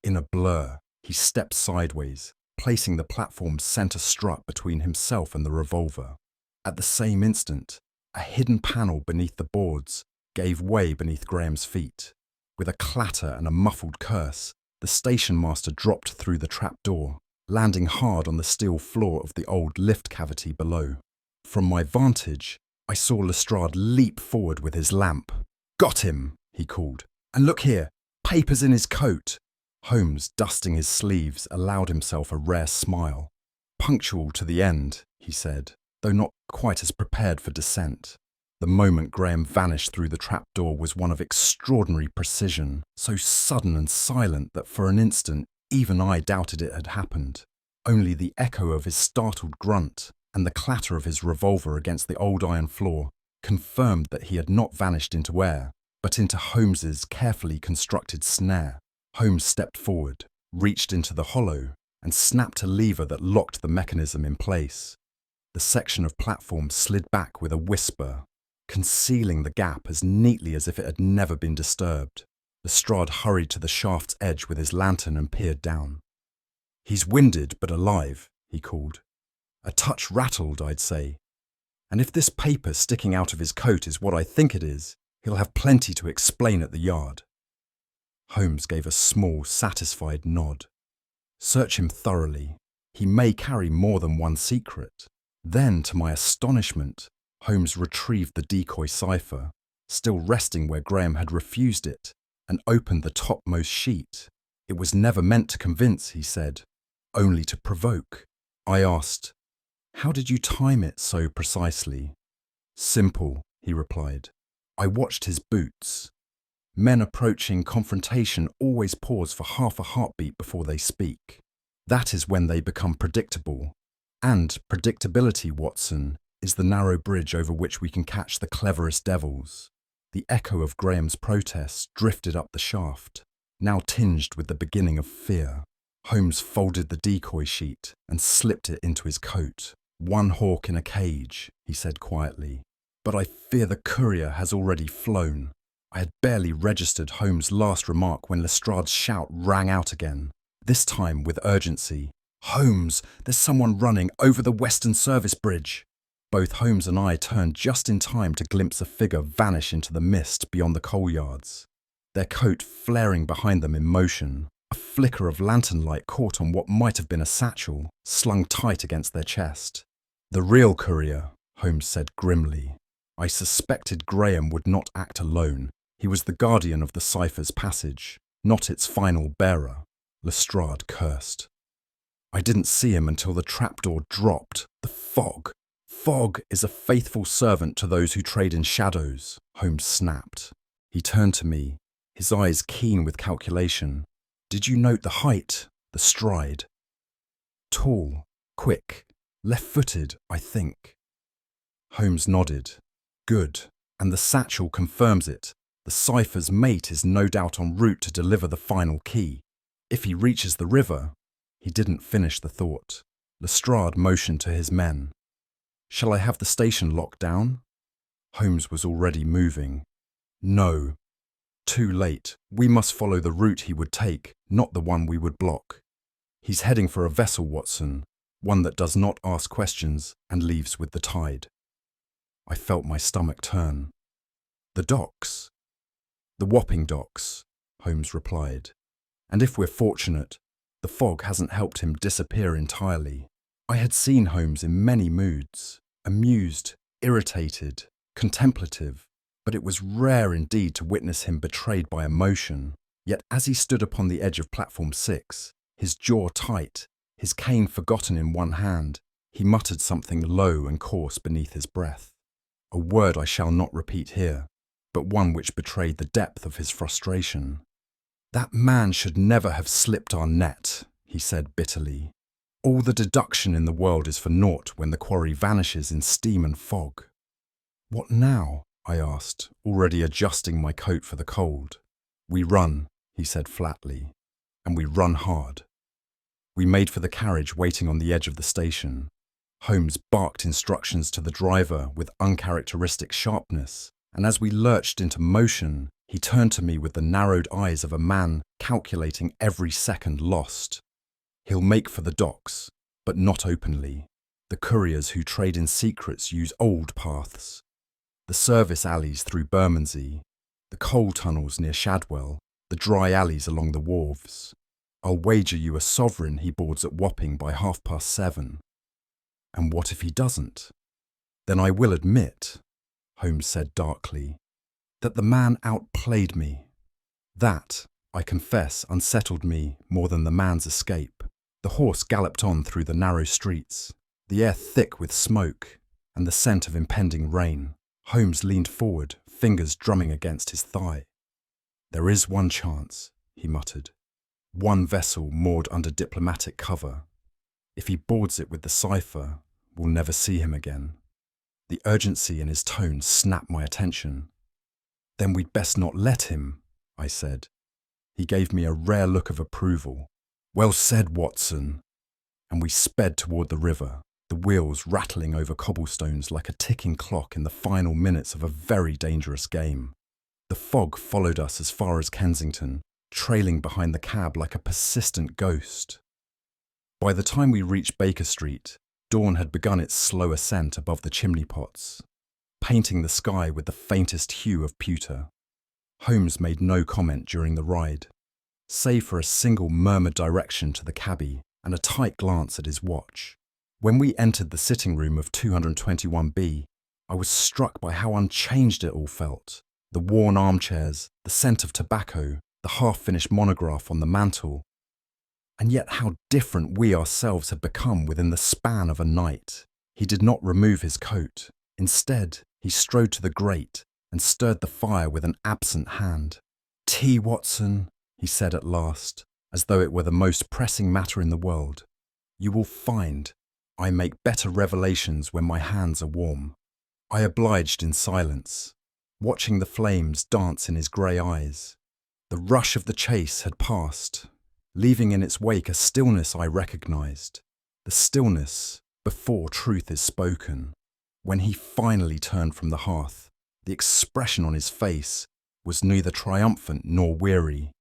In a blur, he stepped sideways, placing the platform's centre strut between himself and the revolver. At the same instant, a hidden panel beneath the boards gave way beneath Graham's feet. With a clatter and a muffled curse, the station master dropped through the trapdoor, landing hard on the steel floor of the old lift cavity below. From my vantage, I saw Lestrade leap forward with his lamp. "Got him!" he called. "And look here, papers in his coat." Holmes, dusting his sleeves, allowed himself a rare smile. "Punctual to the end," he said, though not quite as prepared for dissent. The moment Graham vanished through the trapdoor was one of extraordinary precision, so sudden and silent that for an instant even I doubted it had happened. Only the echo of his startled grunt and the clatter of his revolver against the old iron floor confirmed that he had not vanished into air, but into Holmes's carefully constructed snare. Holmes stepped forward, reached into the hollow, and snapped a lever that locked the mechanism in place. The section of platform slid back with a whisper, concealing the gap as neatly as if it had never been disturbed. Lestrade hurried to the shaft's edge with his lantern and peered down. "He's winded but alive," he called. "A touch rattled, I'd say. And if this paper sticking out of his coat is what I think it is, he'll have plenty to explain at the yard." Holmes gave a small, satisfied nod. "Search him thoroughly. He may carry more than one secret." Then, to my astonishment, Holmes retrieved the decoy cipher, still resting where Graham had refused it, and opened the topmost sheet. "It was never meant to convince," he said, "only to provoke." I asked, "How did you time it so precisely?" "Simple," he replied. "I watched his boots. Men approaching confrontation always pause for half a heartbeat before they speak. That is when they become predictable. And predictability, Watson, is the narrow bridge over which we can catch the cleverest devils." The echo of Graham's protest drifted up the shaft, now tinged with the beginning of fear. Holmes folded the decoy sheet and slipped it into his coat. "One hawk in a cage," he said quietly. "But I fear the courier has already flown." I had barely registered Holmes' last remark when Lestrade's shout rang out again, this time with urgency. "Holmes, there's someone running over the Western Service Bridge." Both Holmes and I turned just in time to glimpse a figure vanish into the mist beyond the coal yards, their coat flaring behind them in motion. A flicker of lantern light caught on what might have been a satchel, slung tight against their chest. "The real courier," Holmes said grimly. I suspected Graham would not act alone. He was the guardian of the cipher's passage. not its final bearer, Lestrade cursed. I didn't see him until the trapdoor dropped. The fog. Fog is a faithful servant to those who trade in shadows, Holmes snapped. He turned to me, his eyes keen with calculation. Did you note the height, the stride? Tall, quick, left-footed, I think. Holmes nodded. Good, and the satchel confirms it. The cipher's mate is no doubt en route to deliver the final key. If he reaches the river... He didn't finish the thought. Lestrade motioned to his men. Shall I have the station locked down? Holmes was already moving. No. Too late. We must follow the route he would take, not the one we would block. He's heading for a vessel, Watson, one that does not ask questions and leaves with the tide. I felt my stomach turn. The docks? The Wapping docks, Holmes replied. And if we're fortunate, the fog hasn't helped him disappear entirely. I had seen Holmes in many moods, amused, irritated, contemplative, but it was rare indeed to witness him betrayed by emotion. Yet as he stood upon the edge of platform 6, his jaw tight, his cane forgotten in one hand, he muttered something low and coarse beneath his breath. A word I shall not repeat here, but one which betrayed the depth of his frustration. That man should never have slipped our net, he said bitterly. All the deduction in the world is for naught when the quarry vanishes in steam and fog. What now? I asked, already adjusting my coat for the cold. We run, he said flatly, and we run hard. We made for the carriage waiting on the edge of the station. Holmes barked instructions to the driver with uncharacteristic sharpness, and as we lurched into motion, he turned to me with the narrowed eyes of a man calculating every second lost. He'll make for the docks, but not openly. The couriers who trade in secrets use old paths. The service alleys through Bermondsey, the coal tunnels near Shadwell, the dry alleys along the wharves. I'll wager you a sovereign he boards at Wapping by 7:30. And what if he doesn't? Then I will admit, Holmes said darkly, that the man outplayed me. That, I confess, unsettled me more than the man's escape. The horse galloped on through the narrow streets, the air thick with smoke and the scent of impending rain. Holmes leaned forward, fingers drumming against his thigh. There is one chance, he muttered. One vessel moored under diplomatic cover. If he boards it with the cipher, we'll never see him again. The urgency in his tone snapped my attention. Then we'd best not let him, I said. He gave me a rare look of approval. Well said, Watson. And we sped toward the river, the wheels rattling over cobblestones like a ticking clock in the final minutes of a very dangerous game. The fog followed us as far as Kensington, trailing behind the cab like a persistent ghost. By the time we reached Baker Street, dawn had begun its slow ascent above the chimney pots, painting the sky with the faintest hue of pewter. Holmes made no comment during the ride, save for a single murmured direction to the cabby and a tight glance at his watch. When we entered the sitting room of 221B, I was struck by how unchanged it all felt. The worn armchairs, the scent of tobacco, the half-finished monograph on the mantel, and yet how different we ourselves had become within the span of a night. He did not remove his coat. Instead, he strode to the grate and stirred the fire with an absent hand. "Tea, Watson," he said at last, as though it were the most pressing matter in the world. "You will find I make better revelations when my hands are warm." I obliged in silence, watching the flames dance in his grey eyes. The rush of the chase had passed, leaving in its wake a stillness I recognised, the stillness before truth is spoken. When he finally turned from the hearth, the expression on his face was neither triumphant nor weary,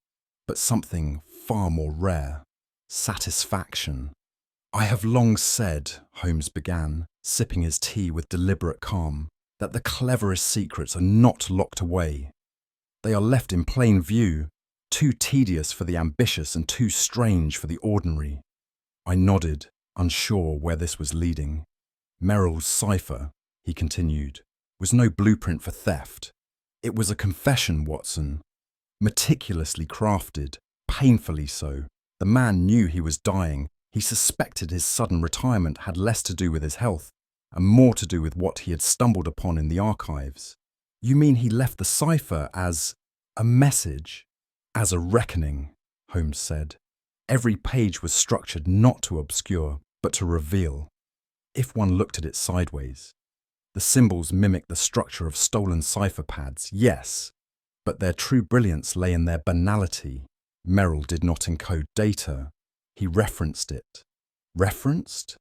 but something far more rare, satisfaction. "I have long said," Holmes began, sipping his tea with deliberate calm, "that the cleverest secrets are not locked away. They are left in plain view, too tedious for the ambitious and too strange for the ordinary." I nodded, unsure where this was leading. "Merrill's cipher," he continued, "was no blueprint for theft. It was a confession, Watson. Meticulously crafted, painfully so. The man knew he was dying. He suspected his sudden retirement had less to do with his health and more to do with what he had stumbled upon in the archives. You mean he left the cipher as a message? As a reckoning, Holmes said. Every page was structured not to obscure, but to reveal. If one looked at it sideways, the symbols mimicked the structure of stolen cipher pads, yes, but their true brilliance lay in their banality. Merrill did not encode data. He referenced it. Referenced?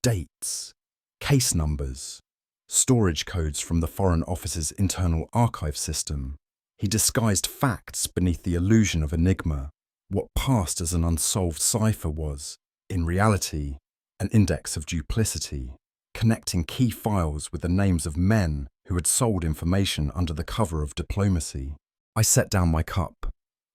Dates. Case numbers. Storage codes from the Foreign Office's internal archive system. He disguised facts beneath the illusion of enigma. What passed as an unsolved cipher was, in reality, an index of duplicity, connecting key files with the names of men who had sold information under the cover of diplomacy. I set down my cup.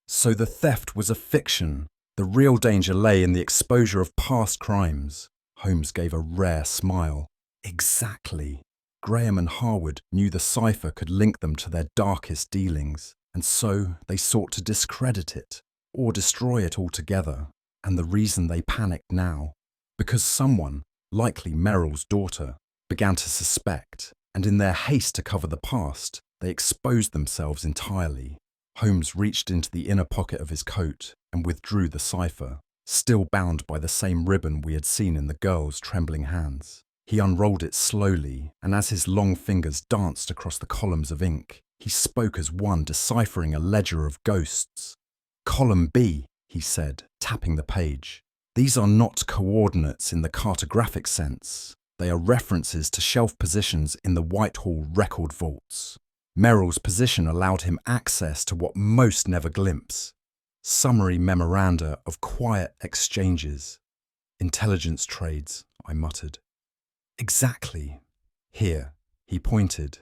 So the theft was a fiction. The real danger lay in the exposure of past crimes. Holmes gave a rare smile. Exactly. Graham and Harwood knew the cipher could link them to their darkest dealings, and so they sought to discredit it, or destroy it altogether. And the reason they panicked now? Because someone, likely Merrill's daughter, began to suspect, and in their haste to cover the past, they exposed themselves entirely. Holmes reached into the inner pocket of his coat and withdrew the cipher, still bound by the same ribbon we had seen in the girl's trembling hands. He unrolled it slowly, and as his long fingers danced across the columns of ink, he spoke as one deciphering a ledger of ghosts. "Column B," he said, tapping the page. "These are not coordinates in the cartographic sense. They are references to shelf positions in the Whitehall record vaults. Merrill's position allowed him access to what most never glimpse. Summary memoranda of quiet exchanges. Intelligence trades," I muttered. "Exactly. Here," he pointed.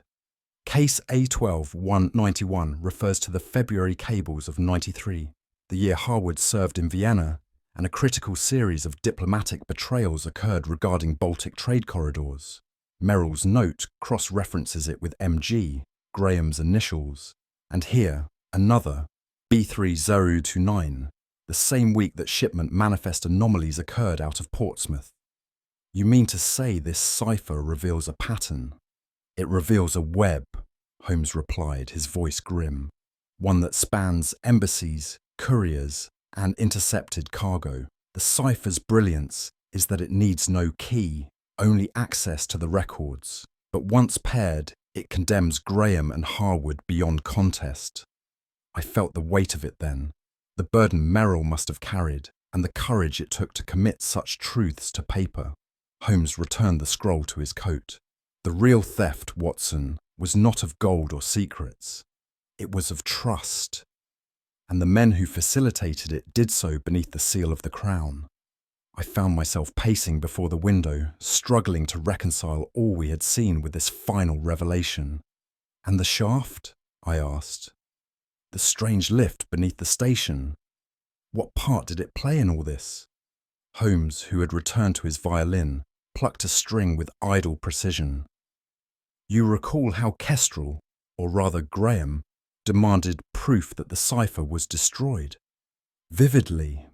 Case A12-191 refers to the February cables of '93, the year Harwood served in Vienna, and a critical series of diplomatic betrayals occurred regarding Baltic trade corridors. Merrill's note cross-references it with MG, Graham's initials, and here, another, B3029, the same week that shipment manifest anomalies occurred out of Portsmouth. "You mean to say this cipher reveals a pattern?" "It reveals a web," Holmes replied, his voice grim. "One that spans embassies, couriers, and intercepted cargo. The cipher's brilliance is that it needs no key, only access to the records. But once paired, it condemns Graham and Harwood beyond contest." I felt the weight of it then, the burden Merrill must have carried, and the courage it took to commit such truths to paper. Holmes returned the scroll to his coat. "The real theft, Watson, was not of gold or secrets. It was of trust. And the men who facilitated it did so beneath the seal of the Crown." I found myself pacing before the window, struggling to reconcile all we had seen with this final revelation. "And the shaft?" I asked. "The strange lift beneath the station. What part did it play in all this?" Holmes, who had returned to his violin, plucked a string with idle precision. "You recall how Kestrel, or rather Graham, demanded proof that the cipher was destroyed?" "Vividly.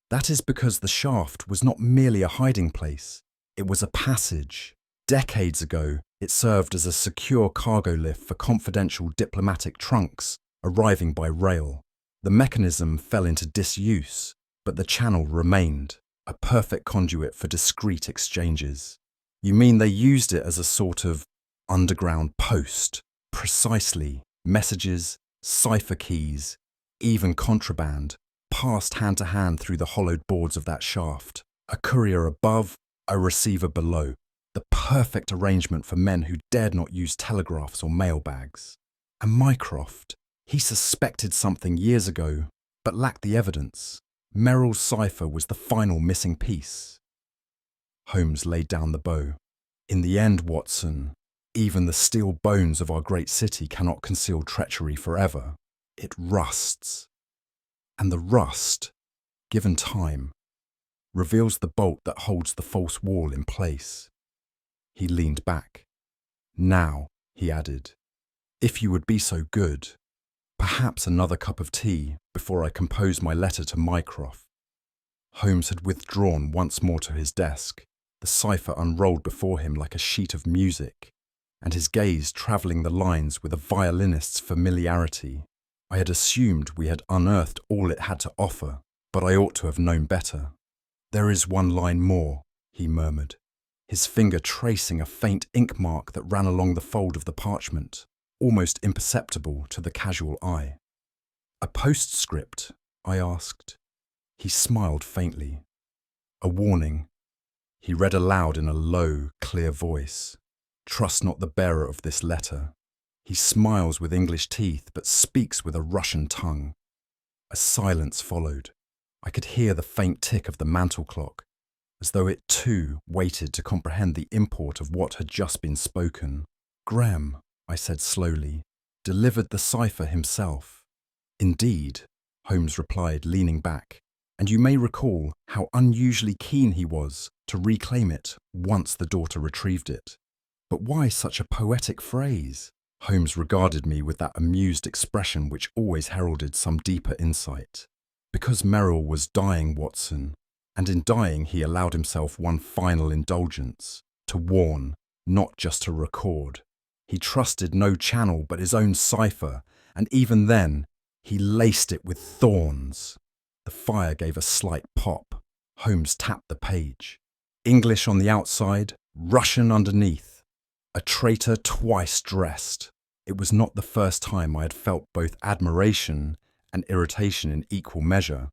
That is because the shaft was not merely a hiding place. It was a passage. Decades ago, it served as a secure cargo lift for confidential diplomatic trunks arriving by rail. The mechanism fell into disuse, but the channel remained, a perfect conduit for discreet exchanges." "You mean they used it as a sort of underground post?" "Precisely. Messages, cipher keys, even contraband, passed hand to hand through the hollowed boards of that shaft. A courier above, a receiver below. The perfect arrangement for men who dared not use telegraphs or mailbags. And Mycroft, he suspected something years ago, but lacked the evidence. Merrill's cipher was the final missing piece." Holmes laid down the bow. "In the end, Watson, even the steel bones of our great city cannot conceal treachery forever. It rusts. And the rust, given time, reveals the bolt that holds the false wall in place." He leaned back. "Now," he added, "if you would be so good, Perhaps another cup of tea before I composed my letter to Mycroft. Holmes had withdrawn once more to his desk, the cipher unrolled before him like a sheet of music, and his gaze travelling the lines with a violinist's familiarity. I had assumed we had unearthed all it had to offer, but I ought to have known better. "There is one line more," he murmured, his finger tracing a faint ink mark that ran along the fold of the parchment, almost imperceptible to the casual eye. "A postscript?" I asked. He smiled faintly. "A warning." He read aloud in a low, clear voice. "Trust not the bearer of this letter. He smiles with English teeth, but speaks with a Russian tongue." A silence followed. I could hear the faint tick of the mantel clock, as though it too waited to comprehend the import of what had just been spoken. "Graham," I said slowly, "delivered the cipher himself." "Indeed," Holmes replied, leaning back, "and you may recall how unusually keen he was to reclaim it once the daughter retrieved it. But why such a poetic phrase?" Holmes regarded me with that amused expression which always heralded some deeper insight. "Because Merrill was dying, Watson, and in dying he allowed himself one final indulgence, to warn, not just to record. He trusted no channel but his own cipher, and even then, he laced it with thorns." The fire gave a slight pop. Holmes tapped the page. English on the outside, Russian underneath. A traitor twice dressed. It was not the first time I had felt both admiration and irritation in equal measure,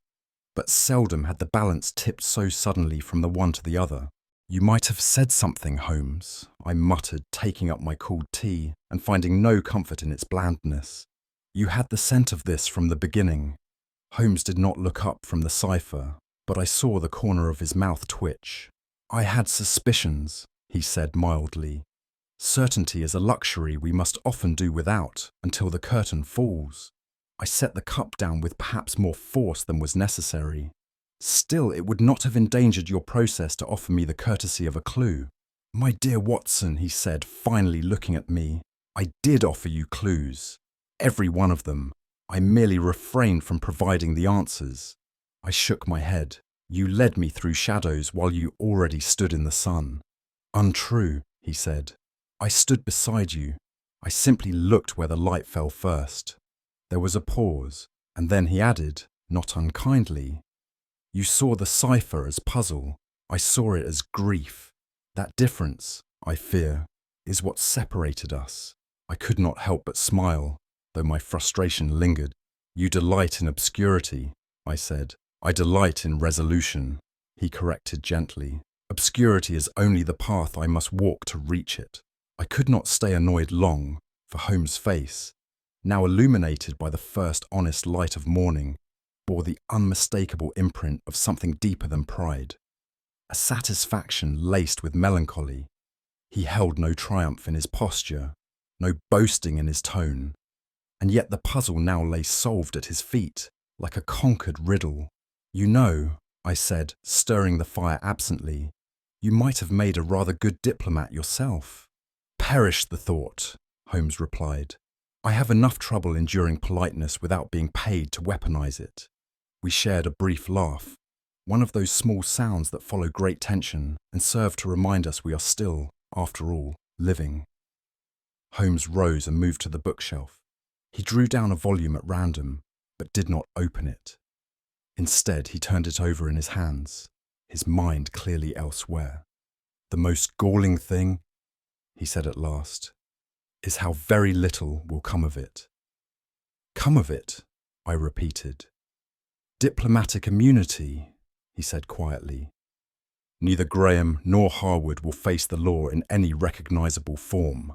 but seldom had the balance tipped so suddenly from the one to the other. "You might have said something, Holmes," I muttered, taking up my cooled tea and finding no comfort in its blandness. "You had the scent of this from the beginning." Holmes did not look up from the cipher, but I saw the corner of his mouth twitch. "I had suspicions," he said mildly. "Certainty is a luxury we must often do without until the curtain falls." I set the cup down with perhaps more force than was necessary. "Still, it would not have endangered your process to offer me the courtesy of a clue." "My dear Watson," he said, finally looking at me, "I did offer you clues. Every one of them. I merely refrained from providing the answers." I shook my head. "You led me through shadows while you already stood in the sun." "Untrue," he said. "I stood beside you. I simply looked where the light fell first." There was a pause, and then he added, not unkindly, "You saw the cipher as puzzle. I saw it as grief. That difference, I fear, is what separated us." I could not help but smile, though my frustration lingered. "You delight in obscurity," I said. "I delight in resolution," he corrected gently. "Obscurity is only the path I must walk to reach it." I could not stay annoyed long, for Holmes' face, now illuminated by the first honest light of morning, bore the unmistakable imprint of something deeper than pride. A satisfaction laced with melancholy. He held no triumph in his posture, no boasting in his tone, and yet the puzzle now lay solved at his feet, like a conquered riddle. "You know," I said, stirring the fire absently, "you might have made a rather good diplomat yourself." "Perish the thought," Holmes replied. "I have enough trouble enduring politeness without being paid to weaponize it." We shared a brief laugh, one of those small sounds that follow great tension and serve to remind us we are still, after all, living. Holmes rose and moved to the bookshelf. He drew down a volume at random, but did not open it. Instead, he turned it over in his hands, his mind clearly elsewhere. "The most galling thing," he said at last, "is how very little will come of it." "Come of it," I repeated. "Diplomatic immunity," he said quietly. "Neither Graham nor Harwood will face the law in any recognizable form.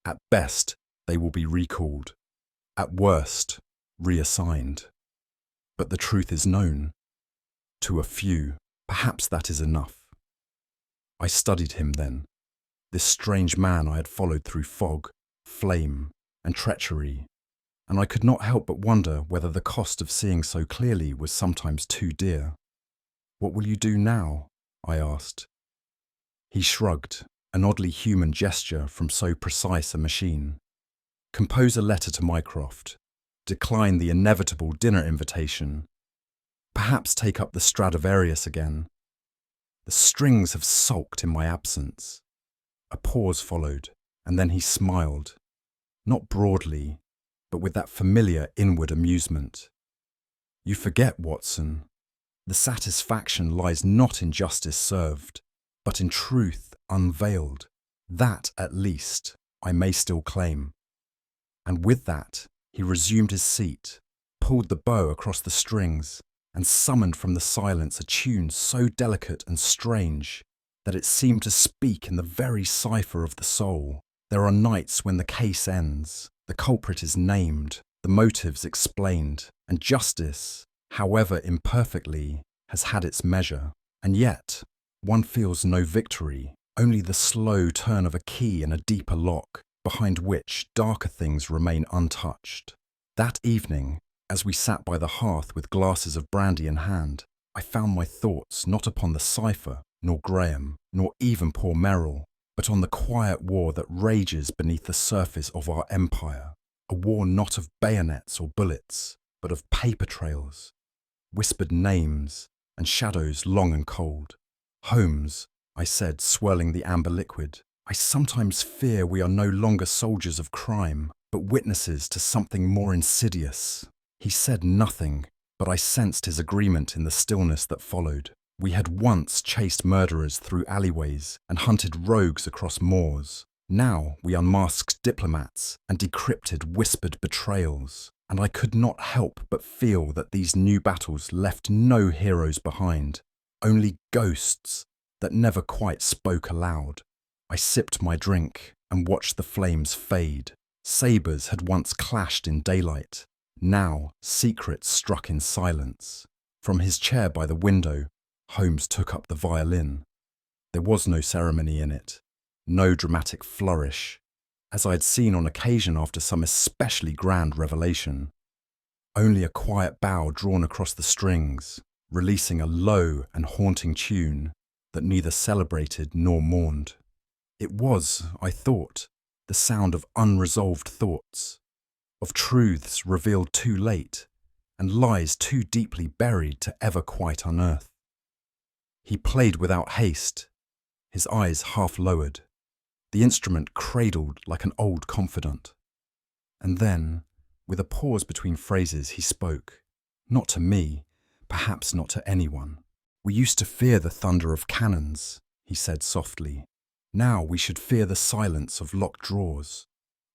At best, they will be recalled. At worst, reassigned. But the truth is known. To a few, perhaps that is enough." I studied him then, this strange man I had followed through fog, flame, and treachery, and I could not help but wonder whether the cost of seeing so clearly was sometimes too dear. "What will you do now?" I asked. He shrugged, an oddly human gesture from so precise a machine. "Compose a letter to Mycroft. decline the inevitable dinner invitation, perhaps take up the Stradivarius again. The strings have sulked in my absence. A pause followed, and then he smiled, not broadly, but with that familiar inward amusement. You forget, Watson. The satisfaction lies not in justice served, but in truth unveiled. That, at least, I may still claim. And with that, he resumed his seat, pulled the bow across the strings, and summoned from the silence a tune so delicate and strange that it seemed to speak in the very cipher of the soul. There are nights when the case ends, the culprit is named, the motives explained, and justice, however imperfectly, has had its measure. And yet, one feels no victory, only the slow turn of a key in a deeper lock, behind which darker things remain untouched. That evening, as we sat by the hearth with glasses of brandy in hand, I found my thoughts not upon the cipher, nor Graham, nor even poor Merrill, but on the quiet war that rages beneath the surface of our empire, a war not of bayonets or bullets, but of paper trails, whispered names, and shadows long and cold. Holmes, I said, swirling the amber liquid, I sometimes fear we are no longer soldiers of crime, but witnesses to something more insidious. He said nothing, but I sensed his agreement in the stillness that followed. We had once chased murderers through alleyways and hunted rogues across moors. Now we unmasked diplomats and decrypted whispered betrayals, and I could not help but feel that these new battles left no heroes behind, only ghosts that never quite spoke aloud. I sipped my drink and watched the flames fade. Sabres had once clashed in daylight. Now secrets struck in silence. From his chair by the window, Holmes took up the violin. There was no ceremony in it, no dramatic flourish, as I had seen on occasion after some especially grand revelation. Only a quiet bow drawn across the strings, releasing a low and haunting tune that neither celebrated nor mourned. It was, I thought, the sound of unresolved thoughts, of truths revealed too late, and lies too deeply buried to ever quite unearth. He played without haste, his eyes half lowered, the instrument cradled like an old confidant. And then, with a pause between phrases, he spoke, not to me, perhaps not to anyone. We used to fear the thunder of cannons, he said softly. Now we should fear the silence of locked drawers.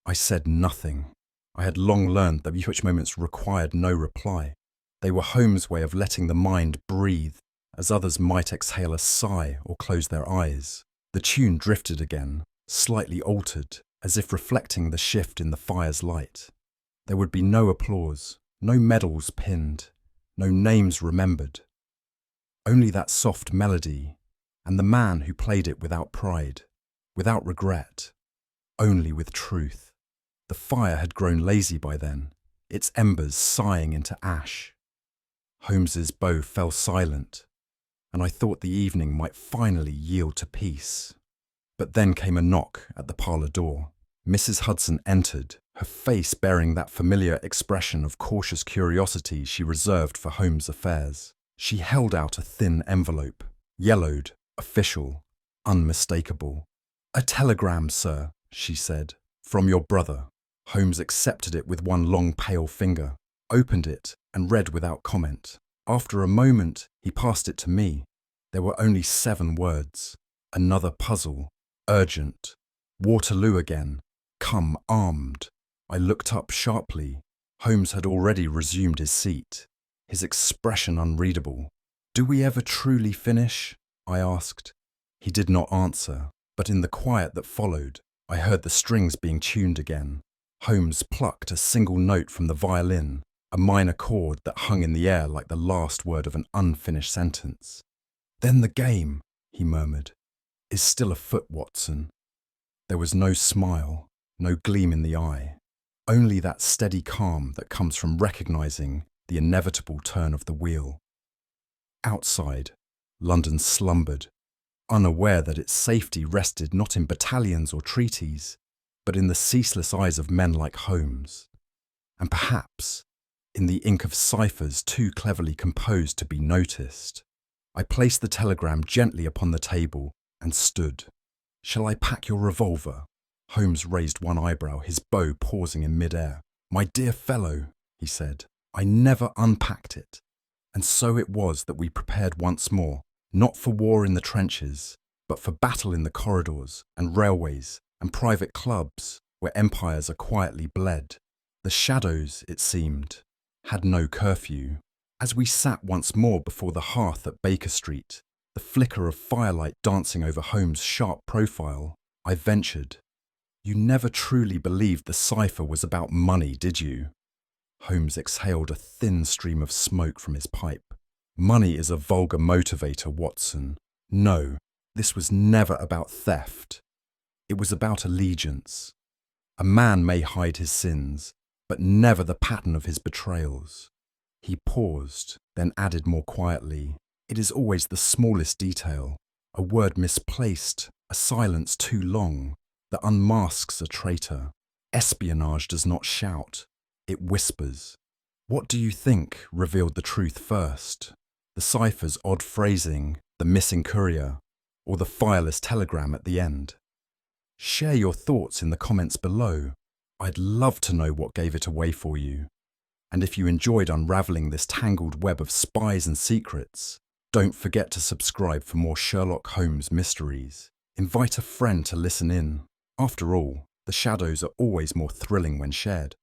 I said nothing. I had long learned that such moments required no reply. They were Holmes' way of letting the mind breathe, as others might exhale a sigh or close their eyes. The tune drifted again, slightly altered, as if reflecting the shift in the fire's light. There would be no applause, no medals pinned, no names remembered. Only that soft melody, and the man who played it without pride, without regret, only with truth. The fire had grown lazy by then, its embers sighing into ash. Holmes's bow fell silent, and I thought the evening might finally yield to peace. But then came a knock at the parlour door. Mrs. Hudson entered, her face bearing that familiar expression of cautious curiosity she reserved for Holmes' affairs. She held out a thin envelope, yellowed, official, unmistakable. "A telegram, sir," she said, "from your brother." Holmes accepted it with one long pale finger, opened it, and read without comment. After a moment, he passed it to me. There were only 7 words. Another puzzle. Urgent. Waterloo again. Come armed. I looked up sharply. Holmes had already resumed his seat, his expression unreadable. "Do we ever truly finish?" I asked. He did not answer, but in the quiet that followed, I heard the strings being tuned again. Holmes plucked a single note from the violin, a minor chord that hung in the air like the last word of an unfinished sentence. "Then the game," he murmured, "is still afoot, Watson." There was no smile, no gleam in the eye, only that steady calm that comes from recognizing the inevitable turn of the wheel. Outside, London slumbered, unaware that its safety rested not in battalions or treaties, but in the ceaseless eyes of men like Holmes. and perhaps in the ink of ciphers too cleverly composed to be noticed. I placed the telegram gently upon the table and stood. "Shall I pack your revolver?" Holmes raised one eyebrow, his bow pausing in mid-air. "My dear fellow," he said, "I never unpacked it." And so it was that we prepared once more, not for war in the trenches, but for battle in the corridors and railways and private clubs where empires are quietly bled. The shadows, it seemed, had no curfew. As we sat once more before the hearth at Baker Street, the flicker of firelight dancing over Holmes' sharp profile, I ventured, "You never truly believed the cipher was about money, did you?" Holmes exhaled a thin stream of smoke from his pipe. "Money is a vulgar motivator, Watson. No, this was never about theft. It was about allegiance. A man may hide his sins, but never the pattern of his betrayals." He paused, then added more quietly, "It is always the smallest detail, a word misplaced, a silence too long, that unmasks a traitor. Espionage does not shout, it whispers." "What do you think revealed the truth first? The cipher's odd phrasing, the missing courier, or the fireless telegram at the end? Share your thoughts in the comments below. I'd love to know what gave it away for you. And if you enjoyed unravelling this tangled web of spies and secrets, don't forget to subscribe for more Sherlock Holmes mysteries. Invite a friend to listen in. After all, the shadows are always more thrilling when shared.